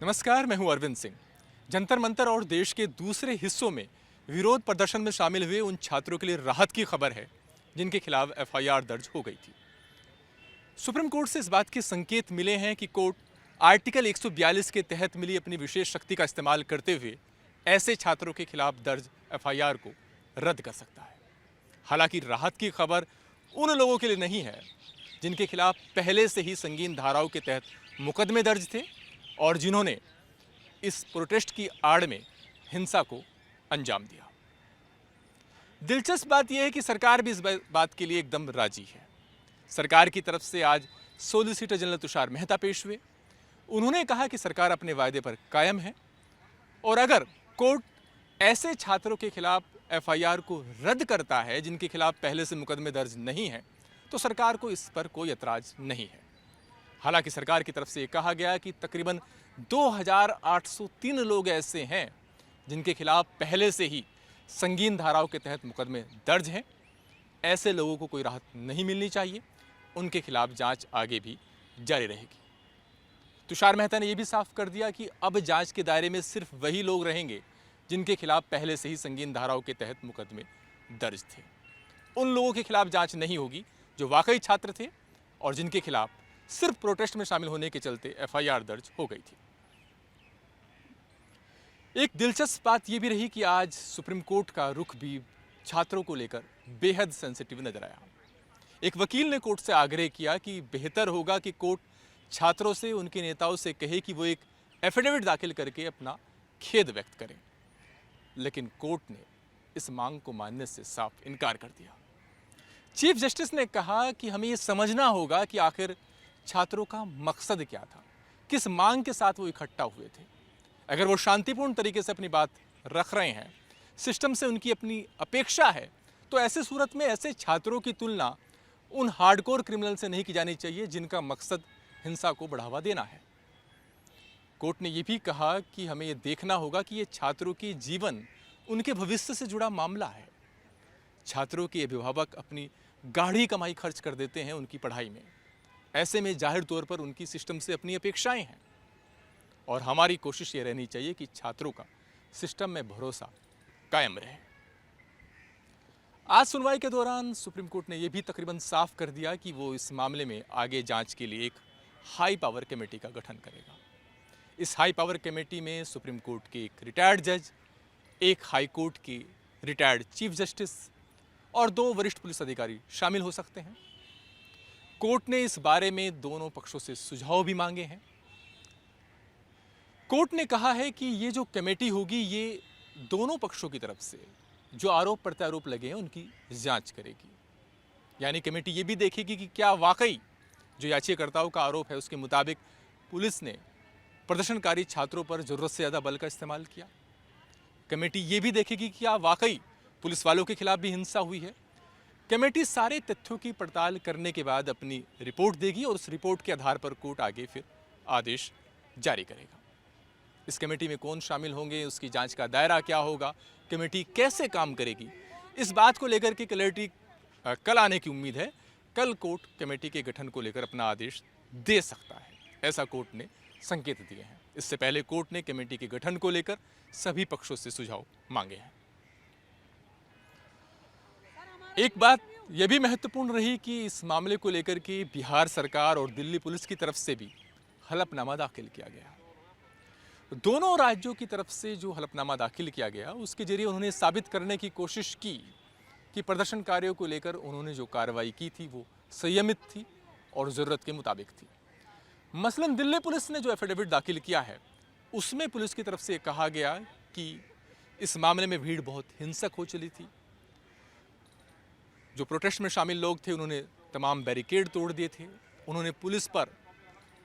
नमस्कार, मैं हूं अरविंद सिंह। जंतर मंतर और देश के दूसरे हिस्सों में विरोध प्रदर्शन में शामिल हुए उन छात्रों के लिए राहत की खबर है जिनके खिलाफ एफआईआर दर्ज हो गई थी। सुप्रीम कोर्ट से इस बात के संकेत मिले हैं कि कोर्ट आर्टिकल 142 के तहत मिली अपनी विशेष शक्ति का इस्तेमाल करते हुए ऐसे छात्रों के खिलाफ दर्ज एफआईआर को रद्द कर सकता है। हालांकि राहत की खबर उन लोगों के लिए नहीं है जिनके खिलाफ पहले से ही संगीन धाराओं के तहत मुकदमे दर्ज थे और जिन्होंने इस प्रोटेस्ट की आड़ में हिंसा को अंजाम दिया। दिलचस्प बात यह है कि सरकार भी इस बात के लिए एकदम राजी है। सरकार की तरफ से आज सॉलिसिटर जनरल तुषार मेहता पेश हुए। उन्होंने कहा कि सरकार अपने वायदे पर कायम है और अगर कोर्ट ऐसे छात्रों के खिलाफ एफआईआर को रद्द करता है जिनके खिलाफ पहले से मुकदमे दर्ज नहीं है तो सरकार को इस पर कोई एतराज नहीं है। हालांकि सरकार की तरफ से कहा गया कि तकरीबन 2803 लोग ऐसे हैं जिनके खिलाफ पहले से ही संगीन धाराओं के तहत मुकदमे दर्ज हैं। ऐसे लोगों को कोई राहत नहीं मिलनी चाहिए, उनके खिलाफ जांच आगे भी जारी रहेगी। तुषार मेहता ने यह भी साफ कर दिया कि अब जांच के दायरे में सिर्फ वही लोग रहेंगे जिनके खिलाफ पहले से ही संगीन धाराओं के तहत मुकदमे दर्ज थे। उन लोगों के खिलाफ जांच नहीं होगी जो वाकई छात्र थे और जिनके खिलाफ सिर्फ प्रोटेस्ट में शामिल होने के चलते एफआईआर दर्ज हो गई थी। एक दिलचस्प बात यह भी रही कि आज सुप्रीम कोर्ट का रुख भी छात्रों को लेकर बेहद सेंसिटिव नजर आया। एक वकील ने कोर्ट से आग्रह किया कि बेहतर होगा कि कोर्ट छात्रों से, उनके नेताओं से कहे कि वो एक एफिडेविट दाखिल करके अपना खेद व्यक्त करें, लेकिन कोर्ट ने इस मांग को मानने से साफ इनकार कर दिया। चीफ जस्टिस ने कहा कि हमें यह समझना होगा कि आखिर छात्रों का मकसद क्या था, किस मांग के साथ वो इकट्ठा हुए थे। अगर वो शांतिपूर्ण तरीके से अपनी बात रख रहे हैं, सिस्टम से उनकी अपनी अपेक्षा है, तो ऐसे सूरत में ऐसे छात्रों की तुलना उन हार्डकोर क्रिमिनल से नहीं की जानी चाहिए जिनका मकसद हिंसा को बढ़ावा देना है। कोर्ट ने यह भी कहा कि हमें यह देखना होगा कि ये छात्रों के जीवन, उनके भविष्य से जुड़ा मामला है। छात्रों के अभिभावक अपनी गाढ़ी कमाई खर्च कर देते हैं उनकी पढ़ाई में। ऐसे में जाहिर तौर पर उनकी सिस्टम से अपनी अपेक्षाएं हैं और हमारी कोशिश ये रहनी चाहिए कि छात्रों का सिस्टम में भरोसा कायम रहे। आज सुनवाई के दौरान सुप्रीम कोर्ट ने यह भी तकरीबन साफ कर दिया कि वो इस मामले में आगे जांच के लिए एक हाई पावर कमेटी का गठन करेगा। इस हाई पावर कमेटी में सुप्रीम कोर्ट के एक रिटायर्ड जज, एक हाई कोर्ट के रिटायर्ड चीफ जस्टिस और 2 वरिष्ठ पुलिस अधिकारी शामिल हो सकते हैं। कोर्ट ने इस बारे में दोनों पक्षों से सुझाव भी मांगे हैं। कोर्ट ने कहा है कि ये जो कमेटी होगी ये दोनों पक्षों की तरफ से जो आरोप प्रत्यारोप लगे हैं उनकी जांच करेगी। यानी कमेटी ये भी देखेगी कि क्या वाकई जो याचिकाकर्ताओं का आरोप है उसके मुताबिक पुलिस ने प्रदर्शनकारी छात्रों पर जरूरत से ज़्यादा बल का इस्तेमाल किया। कमेटी ये भी देखेगी कि क्या वाकई पुलिस वालों के खिलाफ भी हिंसा हुई है। कमेटी सारे तथ्यों की पड़ताल करने के बाद अपनी रिपोर्ट देगी और उस रिपोर्ट के आधार पर कोर्ट आगे फिर आदेश जारी करेगा। इस कमेटी में कौन शामिल होंगे, उसकी जांच का दायरा क्या होगा, कमेटी कैसे काम करेगी, इस बात को लेकर के क्लैरिटी कल आने की उम्मीद है। कल कोर्ट कमेटी के गठन को लेकर अपना आदेश दे सकता है, ऐसा कोर्ट ने संकेत दिए हैं। इससे पहले कोर्ट ने कमेटी के गठन को लेकर सभी पक्षों से सुझाव मांगे हैं। एक बात यह भी महत्वपूर्ण रही कि इस मामले को लेकर के बिहार सरकार और दिल्ली पुलिस की तरफ से भी हलफनामा दाखिल किया गया। दोनों राज्यों की तरफ से जो हलफनामा दाखिल किया गया उसके जरिए उन्होंने साबित करने की कोशिश की कि प्रदर्शनकारियों को लेकर उन्होंने जो कार्रवाई की थी वो संयमित थी और ज़रूरत के मुताबिक थी। मसलन दिल्ली पुलिस ने जो एफिडेविट दाखिल किया है उसमें पुलिस की तरफ से कहा गया कि इस मामले में भीड़ बहुत हिंसक हो चली थी। जो प्रोटेस्ट में शामिल लोग थे उन्होंने तमाम बैरिकेड तोड़ दिए थे, उन्होंने पुलिस पर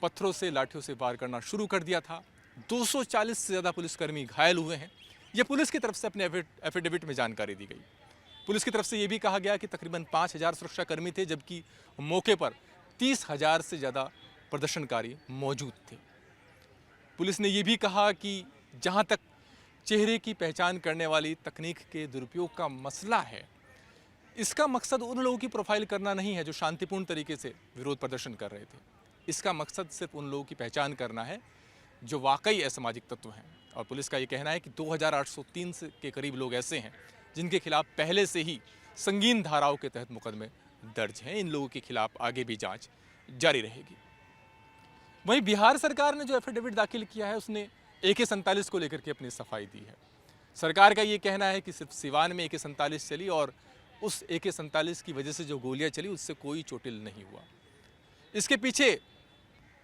पत्थरों से, लाठियों से वार करना शुरू कर दिया था। 240 से ज़्यादा पुलिसकर्मी घायल हुए हैं। यह पुलिस की तरफ से अपने एफिडेविट में जानकारी दी गई। पुलिस की तरफ से यह भी कहा गया कि तकरीबन 5000 सुरक्षाकर्मी थे जबकि मौके पर 30,000 से ज़्यादा प्रदर्शनकारी मौजूद थे। पुलिस ने यह भी कहा कि जहां तक चेहरे की पहचान करने वाली तकनीक के दुरुपयोग का मसला है, इसका मकसद उन लोगों की प्रोफाइल करना नहीं है जो शांतिपूर्ण तरीके से विरोध प्रदर्शन कर रहे थे। इसका मकसद सिर्फ उन लोगों की पहचान करना है जो वाकई असामाजिक तत्व हैं। और पुलिस का ये कहना है कि 2803 के करीब लोग ऐसे हैं जिनके खिलाफ पहले से ही संगीन धाराओं के तहत मुकदमे दर्ज हैं। इन लोगों के खिलाफ आगे भी जांच जारी रहेगी। वहीं बिहार सरकार ने जो एफिडेविट दाखिल किया है उसने AK-47 को लेकर के अपनी सफाई दी है। सरकार का ये कहना है कि सिर्फ सिवान में AK-47 चली और उस AK-47 की वजह से जो गोलियां चली उससे कोई चोटिल नहीं हुआ। इसके पीछे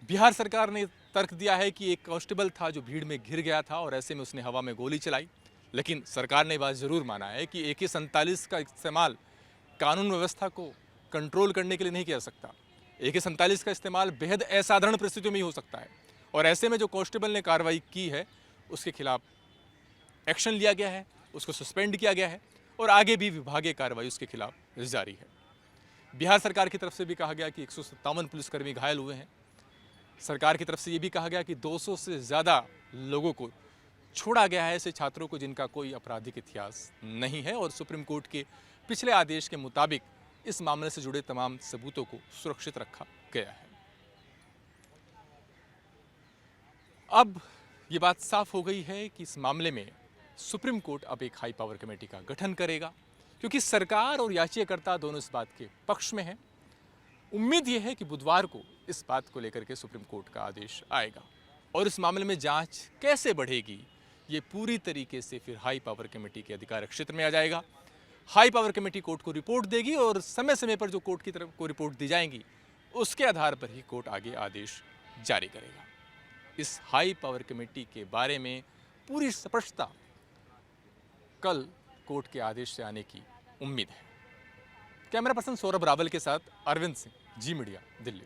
बिहार सरकार ने तर्क दिया है कि एक कांस्टेबल था जो भीड़ में घिर गया था और ऐसे में उसने हवा में गोली चलाई। लेकिन सरकार ने बात जरूर माना है कि AK-47 का इस्तेमाल कानून व्यवस्था को कंट्रोल करने के लिए नहीं किया जा सकता। AK-47 का इस्तेमाल बेहद असाधारण परिस्थितियों में ही हो सकता है और ऐसे में जो कांस्टेबल ने कार्रवाई की है उसके खिलाफ एक्शन लिया गया है, उसको सस्पेंड किया गया है और आगे भी विभागीय कार्रवाई उसके खिलाफ जारी है। बिहार सरकार की तरफ से भी कहा गया कि 157 पुलिसकर्मी घायल हुए हैं। सरकार की तरफ से ये भी कहा गया कि 200 से ज़्यादा लोगों को छोड़ा गया है, ऐसे छात्रों को जिनका कोई आपराधिक इतिहास नहीं है और सुप्रीम कोर्ट के पिछले आदेश के मुताबिक इस मामले से जुड़े तमाम सबूतों को सुरक्षित रखा गया है। अब ये बात साफ हो गई है कि इस मामले में सुप्रीम कोर्ट अब एक हाई पावर कमेटी का गठन करेगा, क्योंकि सरकार और याचिकाकर्ता दोनों इस बात के पक्ष में हैं। उम्मीद यह है कि बुधवार को इस बात को लेकर के सुप्रीम कोर्ट का आदेश आएगा और इस मामले में जांच कैसे बढ़ेगी ये पूरी तरीके से फिर हाई पावर कमेटी के अधिकार क्षेत्र में आ जाएगा। हाई पावर कमेटी कोर्ट को रिपोर्ट देगी और समय समय पर जो कोर्ट की तरफ को रिपोर्ट दी जाएंगी उसके आधार पर ही कोर्ट आगे आदेश जारी करेगा। इस हाई पावर कमेटी के बारे में पूरी स्पष्टता कल कोर्ट के आदेश से आने की उम्मीद है। कैमरा पर्सन सौरभ रावल के साथ अरविंद सिंह, जी मीडिया, दिल्ली।